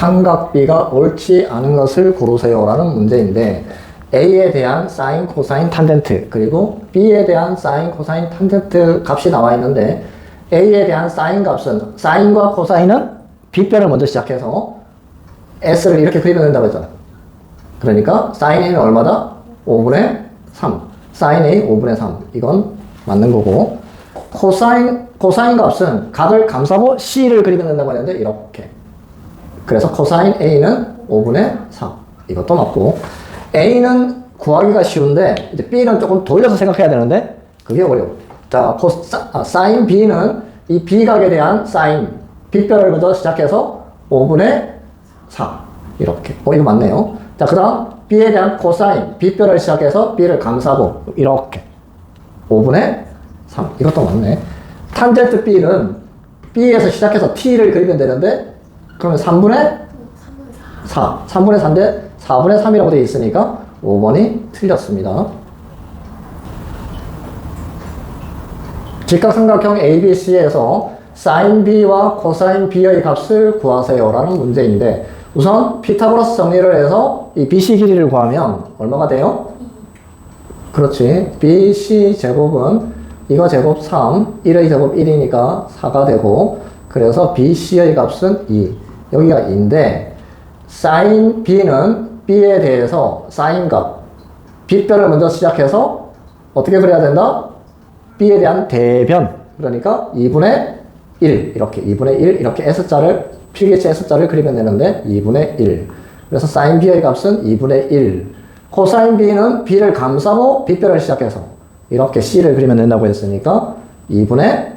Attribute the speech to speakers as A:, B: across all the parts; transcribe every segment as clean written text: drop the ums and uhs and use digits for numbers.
A: 삼각비가 옳지 않은 것을 고르세요 라는 문제인데 A에 대한 사인, 코사인, 탄젠트 그리고 B에 대한 사인, 코사인, 탄젠트 값이 나와 있는데 A에 대한 사인 값은 사인과 코사인은 B변을 먼저 시작해서 S를 이렇게 그리면 된다고 했잖아. 그러니까 사인 A는 얼마다? 5분의 3 사인 A 5분의 3 이건 맞는 거고 코사인 값은 각을 감싸고 C를 그리면 된다고 했는데 이렇게 그래서 코사인 A는 5분의 4 이것도 맞고 A는 구하기가 쉬운데 이제 B는 조금 돌려서 생각해야 되는데 그게 어려워. 자, 사인 B는 이 B각에 대한 사인 B뼈를 먼저 시작해서 5분의 4 이렇게 이거 맞네요. 자, 그 다음 B에 대한 코사인 B뼈를 시작해서 B를 감싸고 이렇게 5분의 3 이것도 맞네. 탄젠트 B는 B에서 시작해서 T를 그리면 되는데 그러면 3분의 4 3분의 4인데 4분의 3이라고 되어 있으니까 5번이 틀렸습니다. 직각삼각형 ABC에서 sin B와 코사인 B의 값을 구하세요 라는 문제인데 우선 피타고라스 정리를 해서 이 BC 길이를 구하면 얼마가 돼요? 그렇지. BC 제곱은 이거 제곱 3, 1의 제곱 1이니까 4가 되고 그래서 BC의 값은 2 여기가 2인데 sin B는 B에 대해서 사인 값 B뼈를 먼저 시작해서 어떻게 그려야 된다? B에 대한 대변 그러니까 2분의 1 이렇게 2분의 1 이렇게 S자를 필기체 S자를 그리면 되는데 2분의 1 그래서 sin B의 값은 2분의 1 코사인 B는 B를 감싸고 B뼈를 시작해서 이렇게 C를 그리면 된다고 했으니까 2분의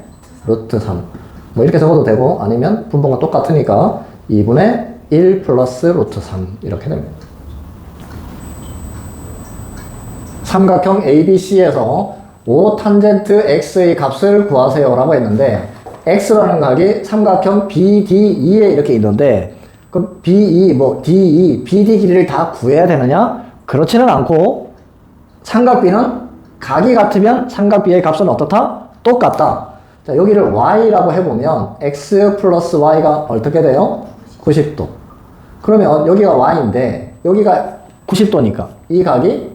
A: 루트 3 뭐 이렇게 적어도 되고 아니면 분모가 똑같으니까 2분의 1 플러스 루트 3 이렇게 됩니다. 삼각형 ABC에서 5 탄젠트 X의 값을 구하세요 라고 했는데 X라는 각이 삼각형 BDE에 이렇게 있는데 그럼 BE, 뭐 DE, BD 길이를 다 구해야 되느냐? 그렇지는 않고 삼각비는 각이 같으면 삼각비의 값은 어떻다? 똑같다. 자, 여기를 Y라고 해보면 X 플러스 Y가 어떻게 돼요? 90도. 그러면 여기가 Y인데 여기가 90도니까 이 각이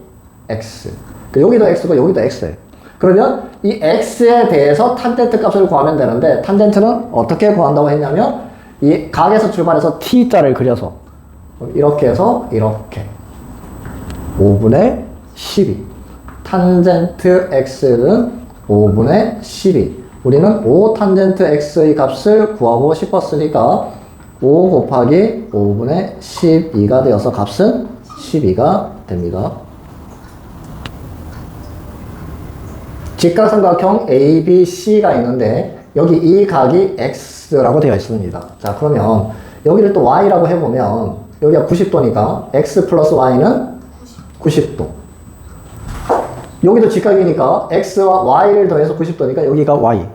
A: X. 여기도 X고 여기도 X예요. 그러면 이 X에 대해서 탄젠트 값을 구하면 되는데 탄젠트는 어떻게 구한다고 했냐면 이 각에서 출발해서 T자를 그려서 이렇게 해서 이렇게 5분의 12 탄젠트 X는 5분의 12 우리는 5 탄젠트 X의 값을 구하고 싶었으니까 5 곱하기 5분의 12가 되어서 값은 12가 됩니다. 직각삼각형 ABC가 있는데 여기 이 각이 X라고 되어 있습니다. 자, 그러면 여기를 또 Y라고 해보면 여기가 90도니까 X 플러스 Y는 90도. 여기도 직각이니까 X와 Y를 더해서 90도니까 여기가 Y.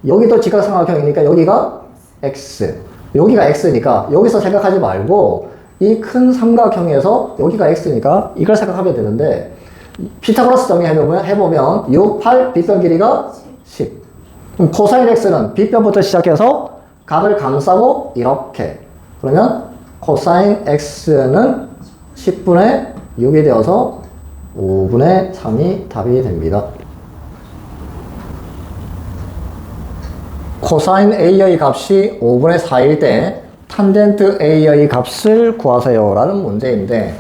A: 여기도 직각삼각형이니까 여기가 X. 여기가 X니까 여기서 생각하지 말고 이 큰 삼각형에서 여기가 X니까 이걸 생각하면 되는데 피타고라스 정리해보면 6, 8, B변 길이가 10. 그럼 코사인 X는 B변부터 시작해서 각을 감싸고 이렇게. 그러면 코사인 X는 10분의 6이 되어서 5분의 3이 답이 됩니다. 코사인 A의 값이 5분의 4일 때 탄젠트 A의 값을 구하세요 라는 문제인데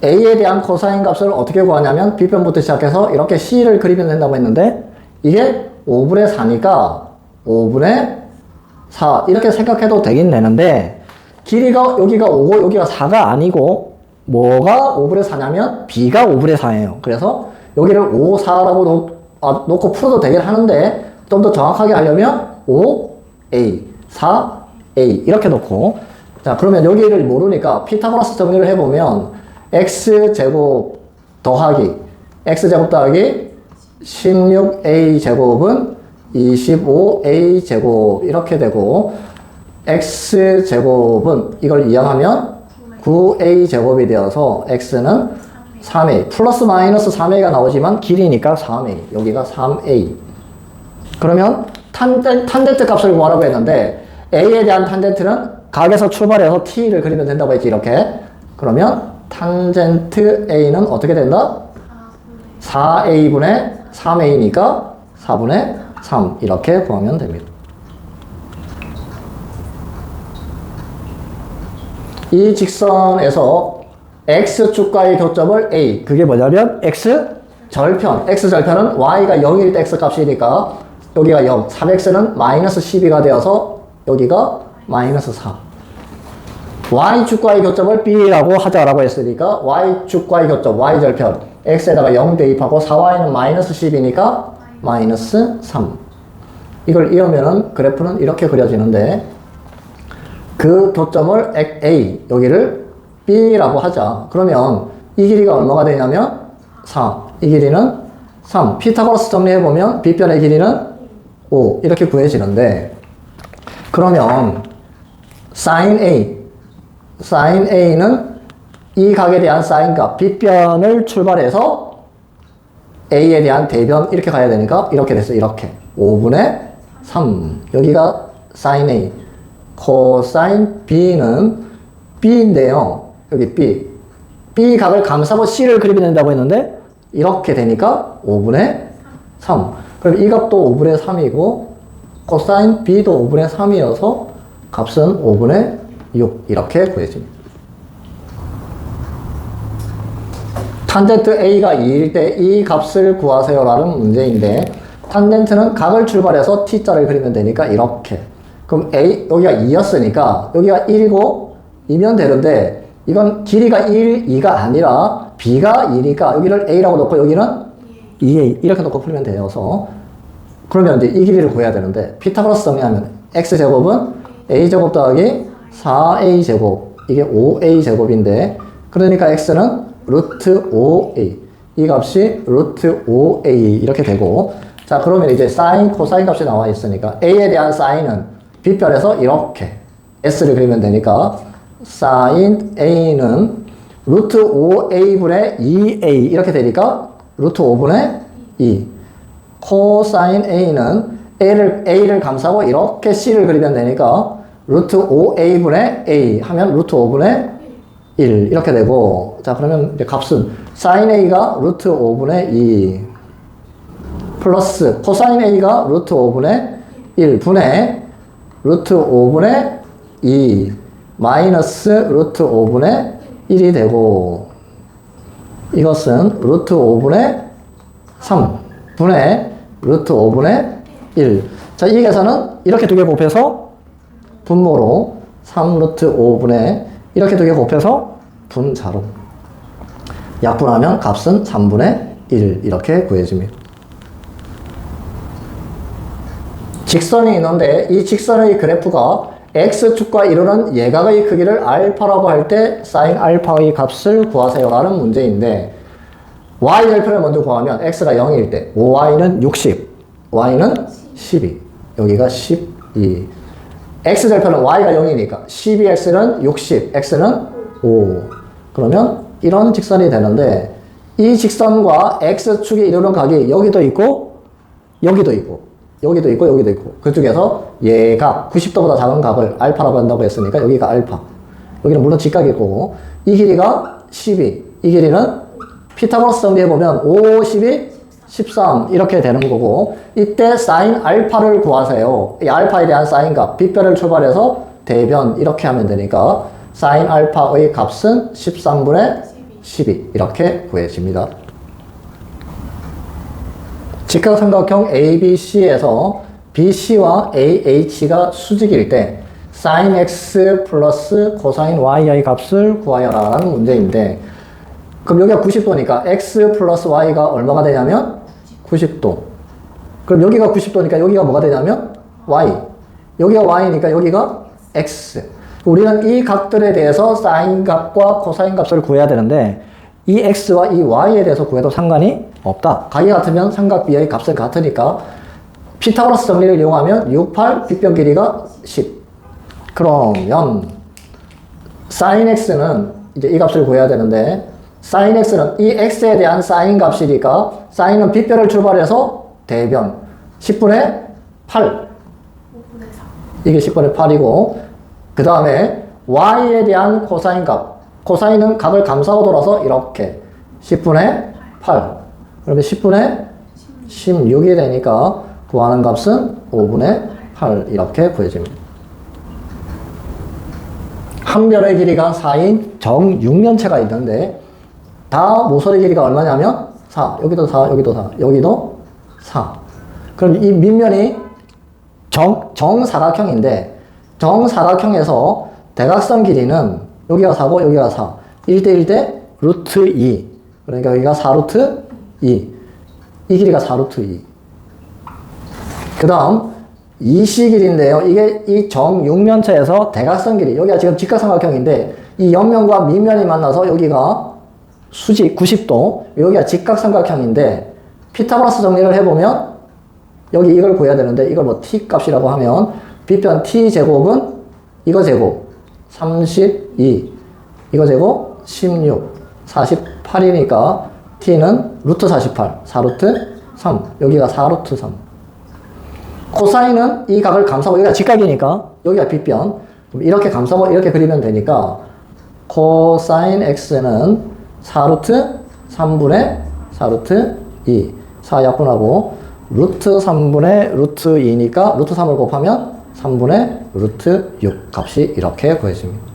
A: A에 대한 코사인 값을 어떻게 구하냐면 B변부터 시작해서 이렇게 C를 그리면 된다고 했는데 이게 5분의 4니까 5분의 4 이렇게 생각해도 되긴 되는데 길이가 여기가 5고 여기가 4가 아니고 뭐가 5분의 4냐면 B가 5분의 4예요. 그래서 여기를 5, 4라고 놓고 풀어도 되긴 하는데 좀 더 정확하게 하려면 5A, 4A 이렇게 놓고 자 그러면 여기를 모르니까 피타고라스 정리를 해보면 X제곱 더하기 X제곱 더하기 16A제곱은 25A제곱 이렇게 되고 X제곱은 이걸 이항하면 9A제곱이 되어서 X는 3A 플러스 마이너스 3A가 나오지만 길이니까 3A 여기가 3A 그러면 탄젠트 값을 구하라고 했는데 A에 대한 탄젠트는 각에서 출발해서 T를 그리면 된다고 했지, 이렇게. 그러면 탄젠트 A는 어떻게 된다? 4A분의 3A니까 4분의 3 이렇게 구하면 됩니다. 이 직선에서 X축과의 교점을 A, 그게 뭐냐면 X절편, X절편은 Y가 0일 때 X값이니까 여기가 0, 3X는 마이너스 12가 되어서 여기가 마이너스 4. Y축과의 교점을 B라고 하자라고 했으니까 Y축과의 교점, Y절편 X에다가 0 대입하고 4Y는 마이너스 10이니까 마이너스 3. 이걸 이으면은 그래프는 이렇게 그려지는데 그 교점을 A, 여기를 B라고 하자. 그러면 이 길이가 얼마가 되냐면 4. 이 길이는 3. 피타고라스 정리해보면 B변의 길이는 5. 이렇게 구해지는데 그러면 sin A는 이 각에 대한 사인값 B변을 출발해서 A에 대한 대변 이렇게 가야 되니까 이렇게 됐어. 이렇게 5분의 3 여기가 sin A 코사인 B는 B인데요. 여기 B 각을 감싸고 C를 그리면 된다고 했는데 이렇게 되니까 5분의 3 그럼 이 값도 5분의 3이고 코사인 B도 5분의 3이어서 값은 5분의 6 이렇게 구해집니다. 탄젠트 A가 2일 때 이 값을 구하세요 라는 문제인데 탄젠트는 각을 출발해서 T자를 그리면 되니까 이렇게 그럼 여기가 2였으니까 여기가 1이고 2면 되는데 이건 길이가 1, 2가 아니라 B가 2니까 여기를 A라고 놓고 여기는 2A 이렇게 놓고 풀면 되어서 그러면 이제 이 길이를 구해야 되는데 피타고라스 정리하면 X제곱은 A제곱 더하기 4A제곱 이게 5A제곱인데 그러니까 X는 루트 5A 이 값이 루트 5A 이렇게 되고 자 그러면 이제 사인 코사인 값이 나와 있으니까 A에 대한 사인은 B변에서 이렇게 S를 그리면 되니까 사인 A는 루트 5A분의 2A 이렇게 되니까 루트 5분의 2 코사인 A는 A를 감싸고 이렇게 C를 그리면 되니까 루트 5A분의 A 하면 루트 5분의 1 이렇게 되고 자 그러면 이제 값은 sin A가 루트 5분의 2 플러스 코사인 A가 루트 5분의 1 분의 루트 5분의 2 마이너스 루트 5분의 1이 되고 이것은 루트 5분의 3 분의 루트 5분의 1 자 이 계산은 이렇게 두 개 곱해서 분모로 3 루트 5분의 이렇게 두 개 곱해서 분자로 약분하면 값은 3분의 1 이렇게 구해집니다. 직선이 있는데 이 직선의 그래프가 X축과 이루는 예각의 크기를 알파라고 할 때 sin 알파의 값을 구하세요 라는 문제인데 Y절편을 먼저 구하면 X가 0일 때 5Y는 60, Y는 12 여기가 12 X절편은 Y가 0이니까 12X는 60, X는 5 그러면 이런 직선이 되는데 이 직선과 X축이 이루는 각이 여기도 있고 여기도 있고 여기도 있고 여기도 있고 그중에서 예각 90도보다 작은 각을 알파라고 한다고 했으니까 여기가 알파 여기는 물론 직각이고 이 길이가 12 이 길이는 피타고라스 정리해보면 5, 12, 13 이렇게 되는 거고 이때 사인 알파를 구하세요. 이 알파에 대한 사인 값 B변을 출발해서 대변 이렇게 하면 되니까 사인 알파의 값은 13분의 12 이렇게 구해집니다. 직각삼각형 ABC에서 BC와 AH가 수직일 때 sin X 플러스 코사인 Y의 값을 구하여라 라는 문제인데 그럼 여기가 90도니까 X 플러스 Y가 얼마가 되냐면 90도 그럼 여기가 90도니까 여기가 뭐가 되냐면 Y 여기가 Y니까 여기가 X 우리는 이 각들에 대해서 sin 값과 코사인 값을 구해야 되는데 이 X와 이 Y에 대해서 구해도 상관이 없다. 각이 같으면 삼각 B의 값은 같으니까 피타고라스 정리를 이용하면 6, 8, 빗변 길이가 10 그러면 sin X는 이제 이 값을 구해야 되는데 sin X는 이 X에 대한 sin 값이니까 sin은 B변을 출발해서 대변 10분의 8 이게 10분의 8이고, 그 다음에 y에 대한 코사인 값. 코사인은 각을 감싸고 돌아서 이렇게 10분의 8. 그러면 10분의 16이 되니까 구하는 값은 5분의 8 이렇게 구해집니다. 한 별의 길이가 4인 정육면체가 있는데 다 모서리 길이가 얼마냐면 4. 여기도 4, 여기도 4, 여기도 4. 그럼 이 밑면이 정사각형인데 정사각형에서 대각선 길이는 여기가 4고 여기가 4. 1대 1대 루트 2. 그러니까 여기가 4루트 2. 이 길이가 4루트 2. 그 다음 이시 길이인데요. 이게 이 정육면체에서 대각선 길이. 여기가 지금 직각삼각형인데 이 옆면과 밑면이 만나서 여기가 수직 90도. 여기가 직각삼각형인데 피타고라스 정리를 해보면 여기 이걸 구해야 되는데 이걸 뭐 t 값이라고 하면 빗변 t 제곱은 이거 제곱 32 이거 제곱 16 48이니까 t는 루트 48 4루트 3 여기가 4루트 3 코사인은 이 각을 감싸고 여기가 직각이니까 여기가 빗변 이렇게 감싸고 이렇게 그리면 되니까 코사인 x는 4루트 3분의 4루트 2 4 약분하고 루트 3분의 루트 2니까 루트 3을 곱하면 3분의 루트 6 값이 이렇게 구해집니다.